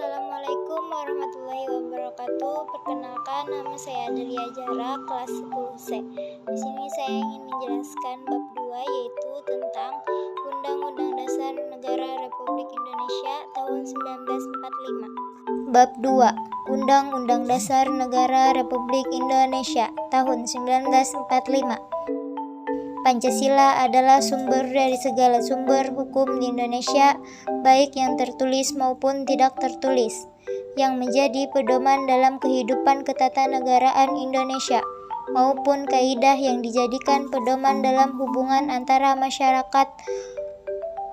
Assalamualaikum warahmatullahi wabarakatuh. Perkenalkan, nama saya Adelia Jara, kelas 10C. Di sini saya ingin menjelaskan bab 2, yaitu tentang Undang-Undang Dasar Negara Republik Indonesia tahun 1945. Bab 2, Undang-Undang Dasar Negara Republik Indonesia tahun 1945. Pancasila adalah sumber dari segala sumber hukum di Indonesia, baik yang tertulis maupun tidak tertulis, yang menjadi pedoman dalam kehidupan ketatanegaraan Indonesia, maupun kaidah yang dijadikan pedoman dalam hubungan antara masyarakat.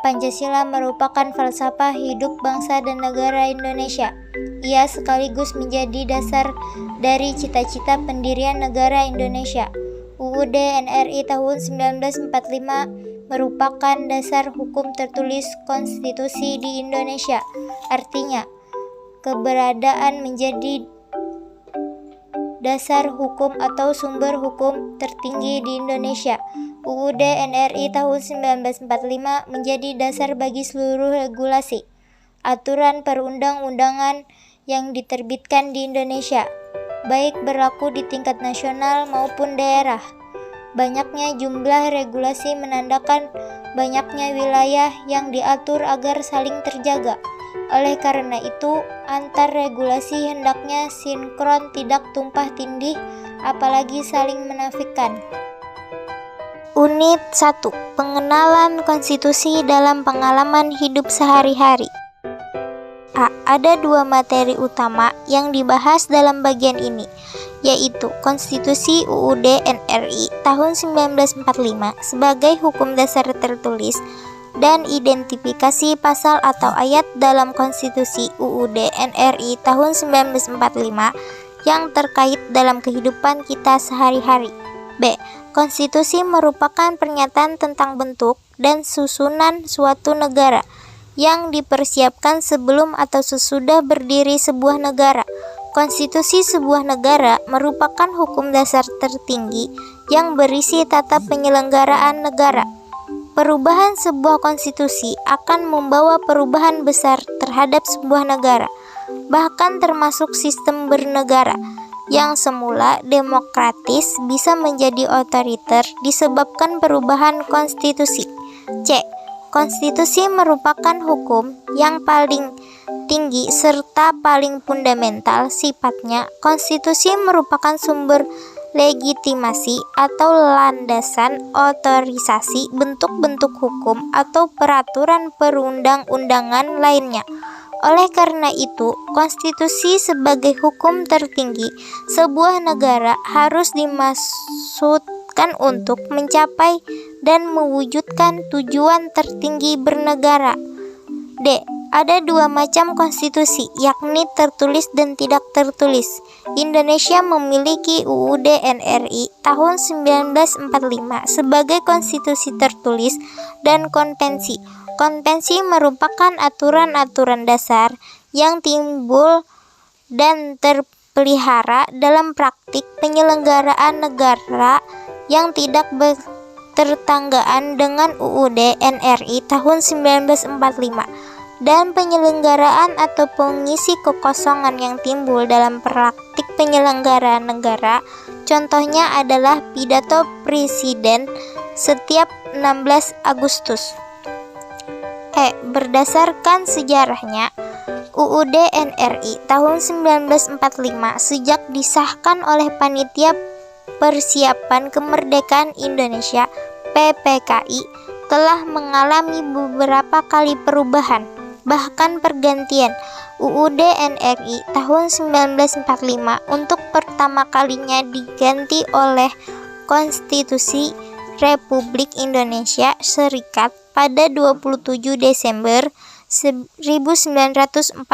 Pancasila merupakan falsafah hidup bangsa dan negara Indonesia. Ia sekaligus menjadi dasar dari cita-cita pendirian negara Indonesia. UUD NRI tahun 1945 merupakan dasar hukum tertulis konstitusi di Indonesia. Artinya, keberadaan menjadi dasar hukum atau sumber hukum tertinggi di Indonesia. UUD NRI tahun 1945 menjadi dasar bagi seluruh regulasi, aturan perundang-undangan yang diterbitkan di Indonesia, baik berlaku di tingkat nasional maupun daerah. Banyaknya jumlah regulasi menandakan banyaknya wilayah yang diatur agar saling terjaga. Oleh karena itu, antar regulasi hendaknya sinkron, tidak tumpah tindih, apalagi saling menafikan. Unit 1. Pengenalan konstitusi dalam pengalaman hidup sehari-hari. Ada dua materi utama yang dibahas dalam bagian ini, yaitu Konstitusi UUD NRI tahun 1945 sebagai hukum dasar tertulis dan identifikasi pasal atau ayat dalam Konstitusi UUD NRI tahun 1945 yang terkait dalam kehidupan kita sehari-hari. B. Konstitusi merupakan pernyataan tentang bentuk dan susunan suatu negara yang dipersiapkan sebelum atau sesudah berdiri sebuah negara. Konstitusi sebuah negara merupakan hukum dasar tertinggi yang berisi tata penyelenggaraan negara. Perubahan sebuah konstitusi akan membawa perubahan besar terhadap sebuah negara, bahkan termasuk sistem bernegara yang semula demokratis bisa menjadi otoriter disebabkan perubahan konstitusi. C. Konstitusi merupakan hukum yang paling tinggi serta paling fundamental sifatnya. Konstitusi merupakan sumber legitimasi atau landasan otorisasi bentuk-bentuk hukum atau peraturan perundang-undangan lainnya. Oleh karena itu, konstitusi sebagai hukum tertinggi sebuah negara harus dimaksudkan untuk mencapai dan mewujudkan tujuan tertinggi bernegara. D. Ada dua macam konstitusi, yakni tertulis dan tidak tertulis. Indonesia memiliki UUD NRI tahun 1945 sebagai konstitusi tertulis dan konvensi. Konvensi merupakan aturan-aturan dasar yang timbul dan terpelihara dalam praktik penyelenggaraan negara yang tidak bertetanggaan dengan UUD NRI tahun 1945 dan penyelenggaraan atau pengisi kekosongan yang timbul dalam praktik penyelenggaraan negara. Contohnya adalah pidato presiden setiap 16 Agustus. Berdasarkan sejarahnya, UUD NRI tahun 1945 sejak disahkan oleh Panitia Persiapan Kemerdekaan Indonesia PPKI telah mengalami beberapa kali perubahan, bahkan pergantian. UUD NRI tahun 1945 untuk pertama kalinya diganti oleh Konstitusi Republik Indonesia Serikat pada 27 Desember 1949.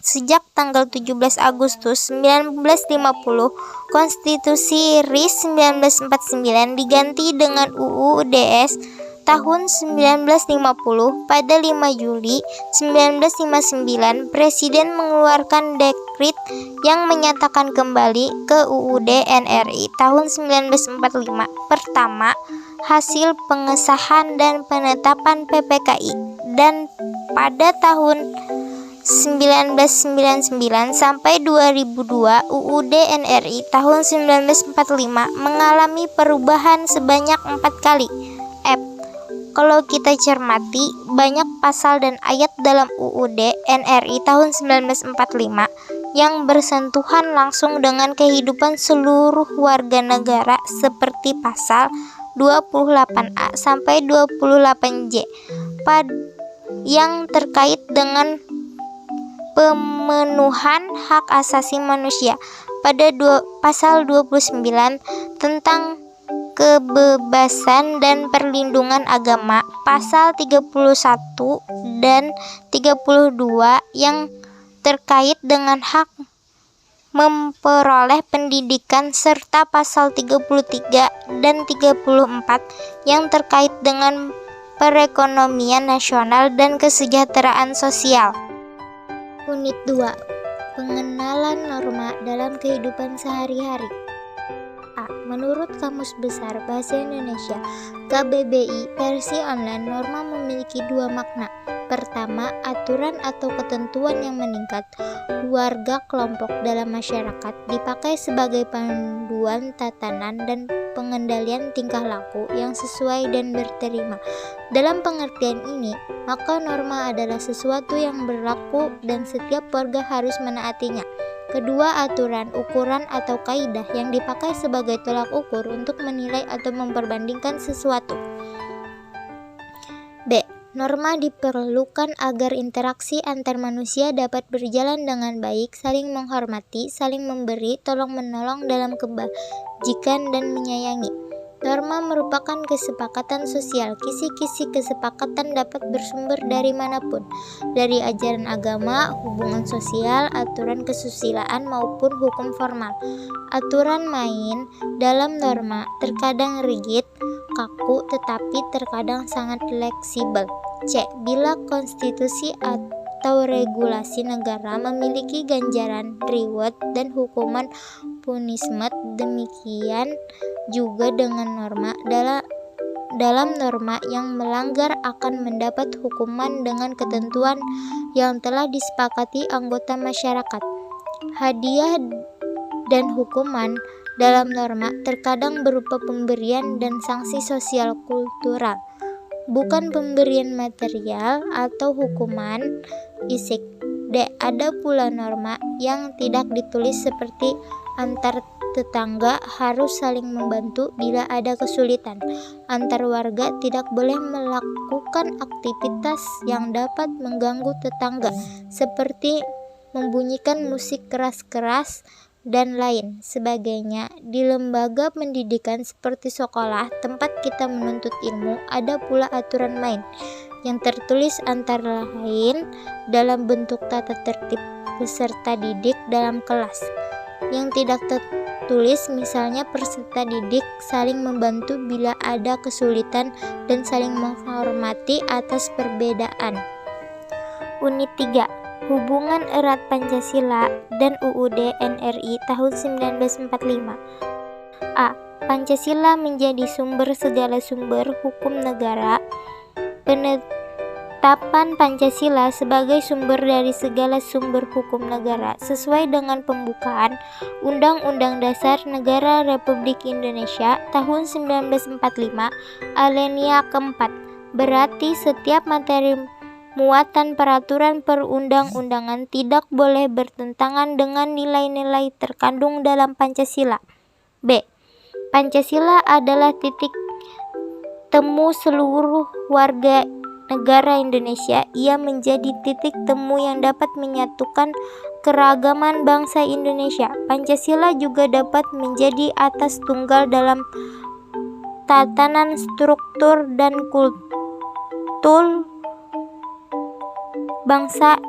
Sejak tanggal 17 Agustus 1950, Konstitusi RI 1949 diganti dengan UUDS tahun 1950. Pada 5 Juli 1959, Presiden mengeluarkan dekrit yang menyatakan kembali ke UUD NRI tahun 1945. Pertama, hasil pengesahan dan penetapan PPKI, dan pada tahun 1999 sampai 2002, UUD NRI tahun 1945 mengalami perubahan sebanyak 4 kali. Kalau kita cermati, banyak pasal dan ayat dalam UUD NRI tahun 1945 yang bersentuhan langsung dengan kehidupan seluruh warga negara seperti pasal 28A sampai 28J yang terkait dengan pemenuhan hak asasi manusia. Pada pasal 29 tentang kebebasan dan perlindungan agama, pasal 31 dan 32 yang terkait dengan hak memperoleh pendidikan, serta pasal 33 dan 34 yang terkait dengan perekonomian nasional dan kesejahteraan sosial. Unit 2. Pengenalan norma dalam kehidupan sehari-hari. Menurut Kamus Besar Bahasa Indonesia KBBI versi online, norma memiliki dua makna. Pertama, aturan atau ketentuan yang meningkat warga kelompok dalam masyarakat, dipakai sebagai panduan tatanan dan pengendalian tingkah laku yang sesuai dan berterima. Dalam pengertian ini, maka norma adalah sesuatu yang berlaku dan setiap warga harus menaatinya. Kedua, aturan, ukuran, atau kaidah yang dipakai sebagai tolak ukur untuk menilai atau memperbandingkan sesuatu. B. Norma diperlukan agar interaksi antar manusia dapat berjalan dengan baik, saling menghormati, saling memberi, tolong-menolong dalam kebajikan dan menyayangi. Norma merupakan kesepakatan sosial. Kisi-kisi kesepakatan dapat bersumber dari manapun, dari ajaran agama, hubungan sosial, aturan kesusilaan, maupun hukum formal. Aturan main dalam norma terkadang rigid, kaku, tetapi terkadang sangat fleksibel. C. Bila konstitusi atau regulasi negara memiliki ganjaran, reward, dan hukuman punishment, demikian juga dengan norma. Dalam norma yang melanggar akan mendapat hukuman dengan ketentuan yang telah disepakati anggota masyarakat. Hadiah dan hukuman dalam norma terkadang berupa pemberian dan sanksi sosial kultural, bukan pemberian material atau hukuman fisik. D. Ada pula norma yang tidak ditulis seperti antar tetangga harus saling membantu bila ada kesulitan. Antar warga tidak boleh melakukan aktivitas yang dapat mengganggu tetangga, seperti membunyikan musik keras-keras dan lain sebagainya. Di lembaga pendidikan seperti sekolah tempat kita menuntut ilmu, ada pula aturan main yang tertulis antara lain dalam bentuk tata tertib peserta didik dalam kelas. Yang tidak tertulis, misalnya peserta didik saling membantu bila ada kesulitan dan saling menghormati atas perbedaan. Unit 3. Hubungan erat Pancasila dan UUD NRI tahun 1945. A. Pancasila menjadi sumber segala sumber hukum negara. Penetapan Pancasila sebagai sumber dari segala sumber hukum negara sesuai dengan pembukaan Undang-Undang Dasar Negara Republik Indonesia tahun 1945 alinea keempat, berarti setiap materi muatan peraturan perundang-undangan tidak boleh bertentangan dengan nilai-nilai terkandung dalam Pancasila. B. Pancasila adalah titik temu seluruh warga negara Indonesia. Ia menjadi titik temu yang dapat menyatukan keragaman bangsa Indonesia. Pancasila juga dapat menjadi atas tunggal dalam tatanan struktur dan kultur bangsa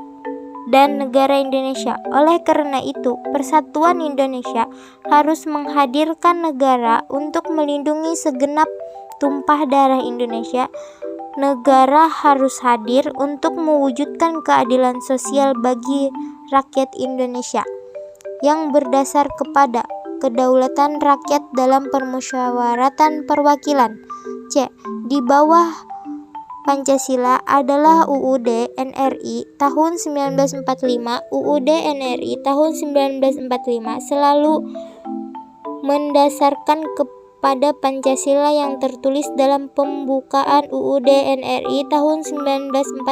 dan negara Indonesia. Oleh karena itu, persatuan Indonesia harus menghadirkan negara untuk melindungi segenap tumpah darah Indonesia. Negara harus hadir untuk mewujudkan keadilan sosial bagi rakyat Indonesia yang berdasar kepada kedaulatan rakyat dalam permusyawaratan perwakilan. C. Di bawah Pancasila adalah UUD NRI tahun 1945. UUD NRI tahun 1945 selalu mendasarkan kepada Pancasila yang tertulis dalam pembukaan UUD NRI tahun 1945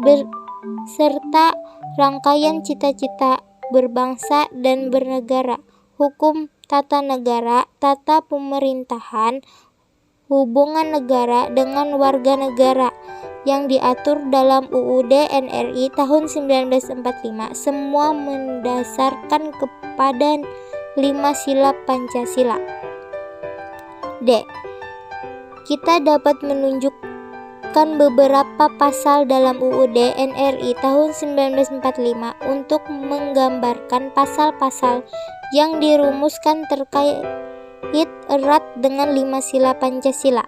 beserta rangkaian cita-cita berbangsa dan bernegara, hukum tata negara, tata pemerintahan, hubungan negara dengan warga negara yang diatur dalam UUD NRI tahun 1945, semua mendasarkan kepada 5 sila Pancasila. D. Kita dapat menunjukkan beberapa pasal dalam UUD NRI tahun 1945 untuk menggambarkan pasal-pasal yang dirumuskan terkait erat dengan 5 sila Pancasila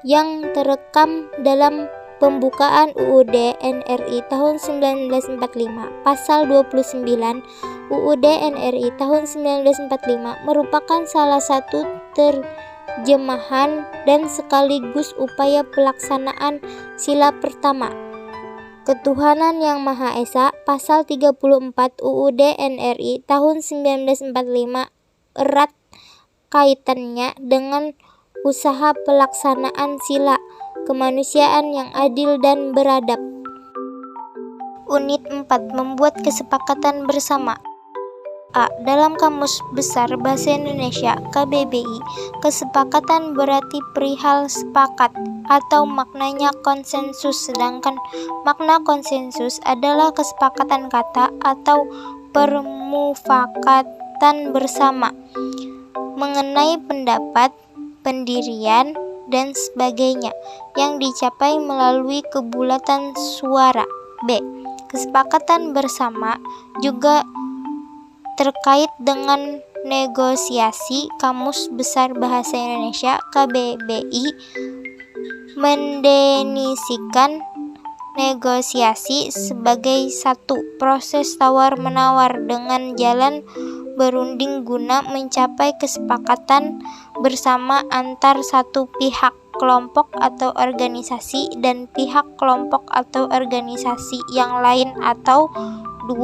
yang terekam dalam pembukaan UUD NRI tahun 1945. Pasal 29 UUD NRI tahun 1945 merupakan salah satu terjemahan dan sekaligus upaya pelaksanaan sila pertama, Ketuhanan Yang Maha Esa. Pasal 34 UUD NRI tahun 1945 erat kaitannya dengan usaha pelaksanaan sila kemanusiaan yang adil dan beradab. Unit 4. Membuat kesepakatan bersama. A. Dalam Kamus Besar Bahasa Indonesia KBBI, kesepakatan berarti perihal sepakat atau maknanya konsensus, sedangkan makna konsensus adalah kesepakatan kata atau permufakatan bersama mengenai pendapat, pendirian, dan sebagainya yang dicapai melalui kebulatan suara. B. Kesepakatan bersama juga terkait dengan negosiasi. Kamus Besar Bahasa Indonesia KBBI mendefinisikan negosiasi sebagai satu proses tawar-menawar dengan jalan berunding guna mencapai kesepakatan bersama antar satu pihak, kelompok atau organisasi, dan pihak, kelompok atau organisasi yang lain, atau 2.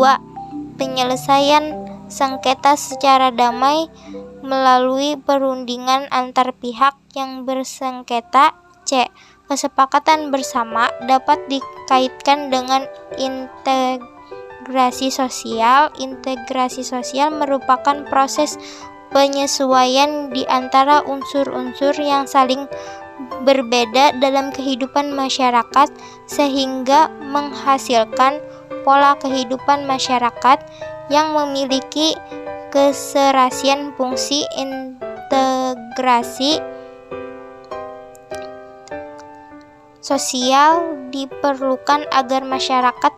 Penyelesaian sengketa secara damai melalui perundingan antar pihak yang bersengketa. C. Kesepakatan bersama dapat dikaitkan dengan integrasi sosial. Integrasi sosial merupakan proses penyesuaian di antara unsur-unsur yang saling berbeda dalam kehidupan masyarakat sehingga menghasilkan pola kehidupan masyarakat yang memiliki keserasian fungsi. Integrasi sosial diperlukan agar masyarakat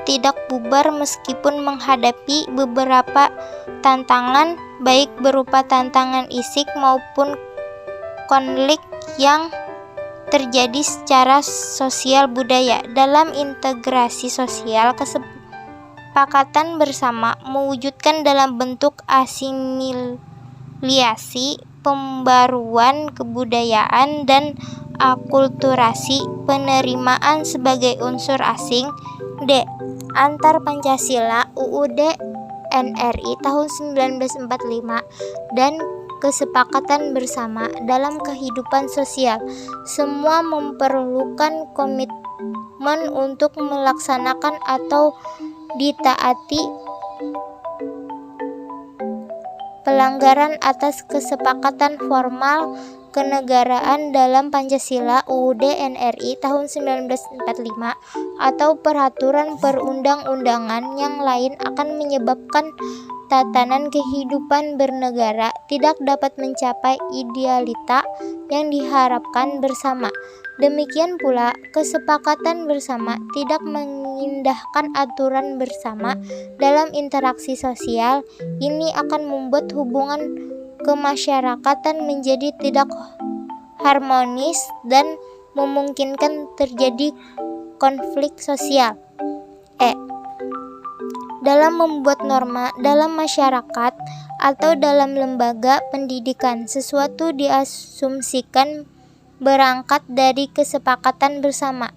tidak bubar meskipun menghadapi beberapa tantangan, baik berupa tantangan fisik maupun konflik yang terjadi secara sosial budaya. Dalam integrasi sosial, kesepakatan bersama mewujudkan dalam bentuk asimilasi, pembaruan kebudayaan, dan akulturasi, penerimaan sebagai unsur asing. D. Antar Pancasila, UUD NRI tahun 1945, dan kesepakatan bersama dalam kehidupan sosial. Semua memerlukan komitmen untuk melaksanakan atau ditaati pelanggaran atas kesepakatan formal kenegaraan dalam Pancasila, UUD NRI tahun 1945, atau peraturan perundang-undangan yang lain akan menyebabkan tatanan kehidupan bernegara tidak dapat mencapai idealita yang diharapkan bersama. Demikian pula, kesepakatan bersama tidak mengindahkan aturan bersama dalam interaksi sosial. Ini akan membuat hubungan kemasyarakatan menjadi tidak harmonis dan memungkinkan terjadi konflik sosial. E. Dalam membuat norma dalam masyarakat atau dalam lembaga pendidikan, sesuatu diasumsikan berangkat dari kesepakatan bersama.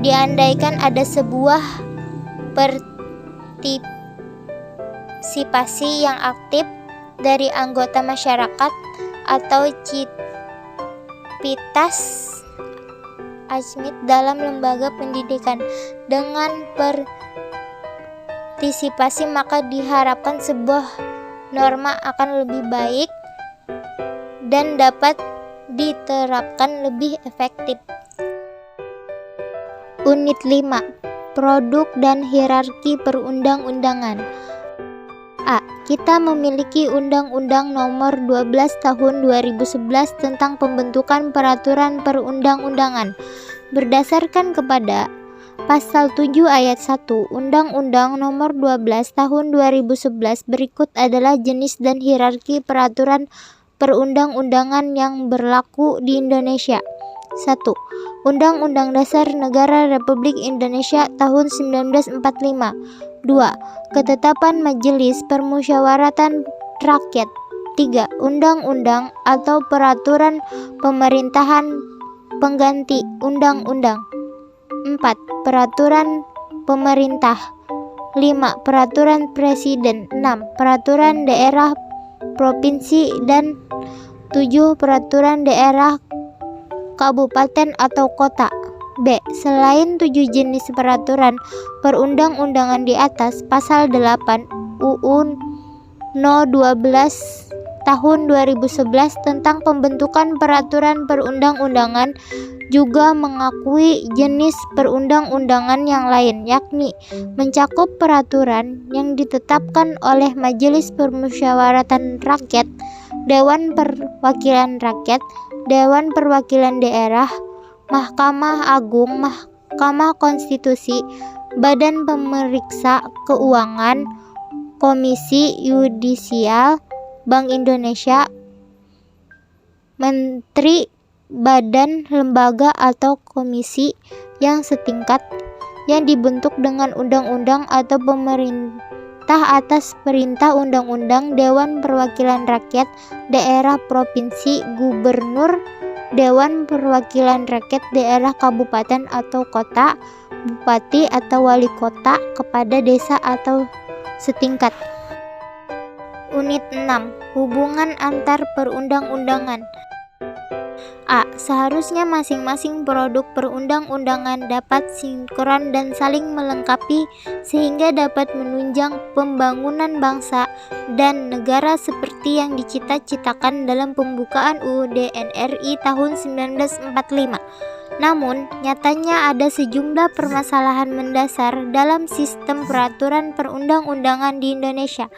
Diandaikan ada sebuah partisipasi yang aktif dari anggota masyarakat atau civitas Asmit dalam lembaga pendidikan. Dengan partisipasi maka diharapkan sebuah norma akan lebih baik dan dapat diterapkan lebih efektif. Unit 5. Produk dan hierarki perundang-undangan. A. Kita memiliki Undang-Undang Nomor 12 Tahun 2011 tentang pembentukan peraturan perundang-undangan. Berdasarkan kepada Pasal 7 Ayat 1 Undang-Undang Nomor 12 Tahun 2011 berikut adalah jenis dan hierarki peraturan perundang-undangan yang berlaku di Indonesia. 1. Undang-Undang Dasar Negara Republik Indonesia tahun 1945. 2. Ketetapan Majelis Permusyawaratan Rakyat. 3. Undang-undang atau peraturan pemerintahan pengganti undang-undang. 4. Peraturan pemerintah. 5. Peraturan presiden. 6. Peraturan daerah provinsi dan 7. Peraturan daerah kabupaten atau kota. B. Selain 7 jenis peraturan perundang-undangan di atas, Pasal 8 UU No 12 Tahun 2011 tentang pembentukan peraturan perundang-undangan juga mengakui jenis perundang-undangan yang lain, yakni mencakup peraturan yang ditetapkan oleh Majelis Permusyawaratan Rakyat, Dewan Perwakilan Rakyat, Dewan Perwakilan Daerah, Mahkamah Agung, Mahkamah Konstitusi, Badan Pemeriksa Keuangan, Komisi Yudisial, Bank Indonesia, Menteri, badan, lembaga, atau komisi yang setingkat yang dibentuk dengan undang-undang atau pemerintah atas perintah undang-undang, Dewan Perwakilan Rakyat, daerah provinsi, gubernur, Dewan Perwakilan Rakyat daerah kabupaten atau kota, bupati atau wali kota, kepada desa atau setingkat. Unit 6. Hubungan antar perundang-undangan. A. Seharusnya masing-masing produk perundang-undangan dapat sinkron dan saling melengkapi sehingga dapat menunjang pembangunan bangsa dan negara seperti yang dicita-citakan dalam pembukaan UUD NRI tahun 1945. Namun, nyatanya ada sejumlah permasalahan mendasar dalam sistem peraturan perundang-undangan di Indonesia.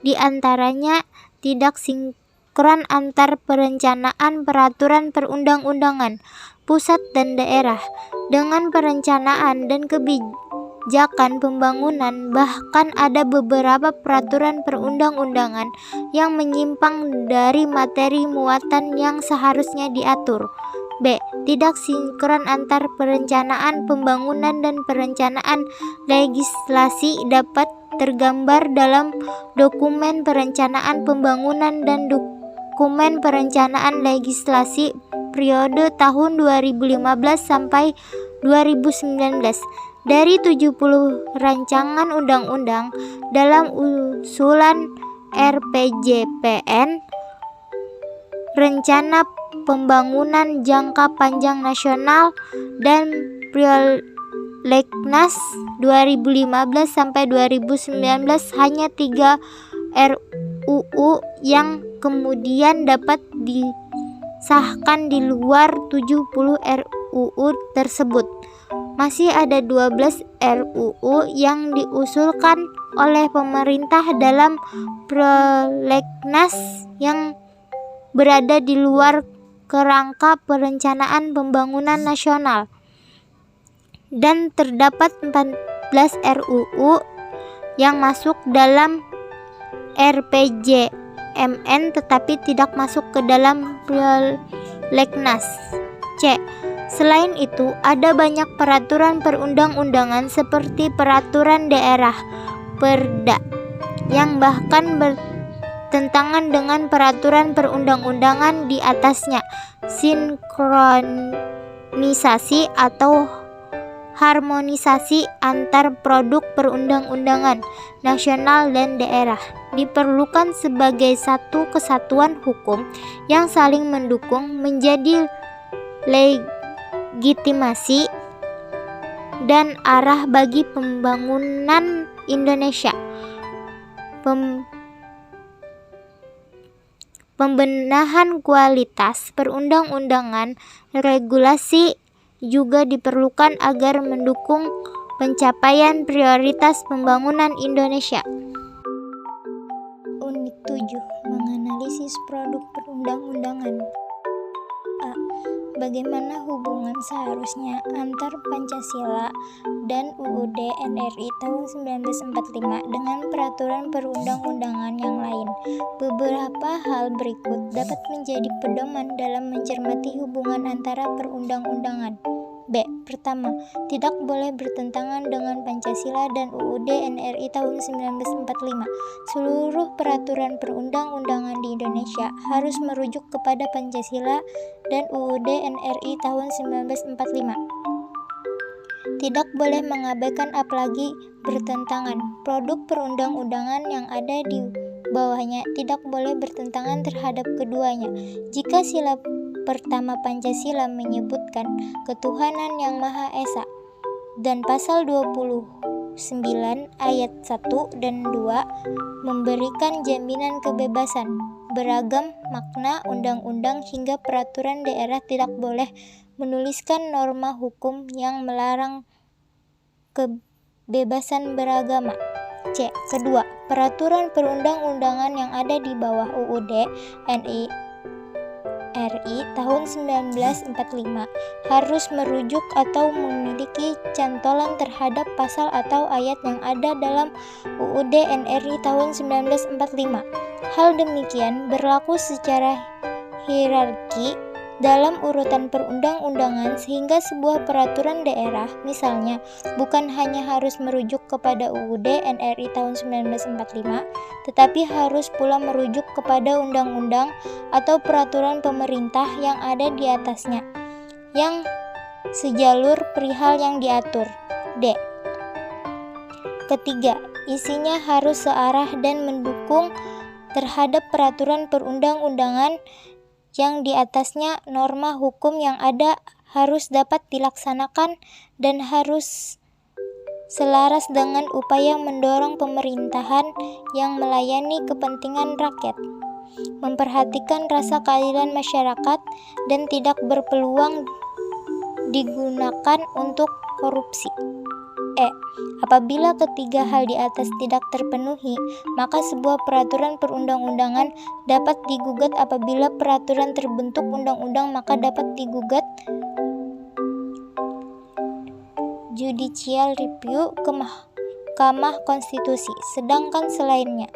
Di antaranya, tidak sinkron antar perencanaan peraturan perundang-undangan pusat dan daerah dengan perencanaan dan kebijakan pembangunan. Bahkan ada beberapa peraturan perundang-undangan yang menyimpang dari materi muatan yang seharusnya diatur. B. Tidak sinkron antar perencanaan pembangunan dan perencanaan legislasi dapat tergambar dalam dokumen perencanaan pembangunan dan dokumen perencanaan legislasi periode tahun 2015 sampai 2019. Dari 70 rancangan undang-undang dalam usulan RPJPN, Rencana Pembangunan Jangka Panjang Nasional, dan Prolegnas 2015 sampai 2019, hanya 3 RUU yang kemudian dapat disahkan di luar 70 RUU tersebut. Masih ada 12 RUU yang diusulkan oleh pemerintah dalam Prolegnas yang berada di luar kerangka perencanaan pembangunan nasional, dan terdapat 14 RUU yang masuk dalam RPJMN tetapi tidak masuk ke dalam Prolegnas. C. Selain itu, ada banyak peraturan perundang-undangan seperti peraturan daerah (Perda) yang bahkan bertentangan dengan peraturan perundang-undangan di atasnya. Sinkronisasi atau harmonisasi antar produk perundang-undangan nasional dan daerah diperlukan sebagai satu kesatuan hukum yang saling mendukung, menjadi legitimasi dan arah bagi pembangunan Indonesia. Pembenahan kualitas perundang-undangan regulasi juga diperlukan agar mendukung pencapaian prioritas pembangunan Indonesia. Unit 7. Menganalisis produk perundang-undangan. A. Bagaimana hubungan seharusnya antar Pancasila dan UUD NRI tahun 1945 dengan peraturan perundang-undangan yang lain? Beberapa hal berikut dapat menjadi pedoman dalam mencermati hubungan antara perundang-undangan. B. Pertama, tidak boleh bertentangan dengan Pancasila dan UUD NRI tahun 1945. Seluruh peraturan perundang-undangan di Indonesia harus merujuk kepada Pancasila dan UUD NRI tahun 1945. Tidak boleh mengabaikan apalagi bertentangan. Produk perundang-undangan yang ada di bawahnya tidak boleh bertentangan terhadap keduanya. Jika sila pertama Pancasila menyebutkan ketuhanan yang Maha Esa dan pasal 29 ayat 1 dan 2 memberikan jaminan kebebasan beragam makna, undang-undang hingga peraturan daerah tidak boleh menuliskan norma hukum yang melarang kebebasan beragama. C. Kedua, peraturan perundang-undangan yang ada di bawah UUD NRI tahun 1945 harus merujuk atau memiliki cantolan terhadap pasal atau ayat yang ada dalam UUD NRI tahun 1945. Hal demikian berlaku secara hierarki dalam urutan perundang-undangan sehingga sebuah peraturan daerah misalnya bukan hanya harus merujuk kepada UUD NRI tahun 1945 tetapi harus pula merujuk kepada undang-undang atau peraturan pemerintah yang ada di atasnya yang sejalur perihal yang diatur. D. Ketiga, isinya harus searah dan mendukung terhadap peraturan perundang-undangan yang di atasnya. Norma hukum yang ada harus dapat dilaksanakan dan harus selaras dengan upaya mendorong pemerintahan yang melayani kepentingan rakyat, memperhatikan rasa keadilan masyarakat, dan tidak berpeluang digunakan untuk korupsi. E. Apabila ketiga hal di atas tidak terpenuhi, maka sebuah peraturan perundang-undangan dapat digugat. Apabila peraturan terbentuk undang-undang, maka dapat digugat judicial review ke Mahkamah Konstitusi, sedangkan selainnya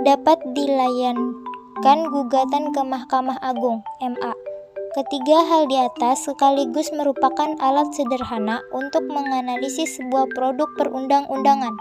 dapat dilayangkan gugatan ke Mahkamah Agung (MA). Ketiga hal di atas sekaligus merupakan alat sederhana untuk menganalisis sebuah produk perundang-undangan.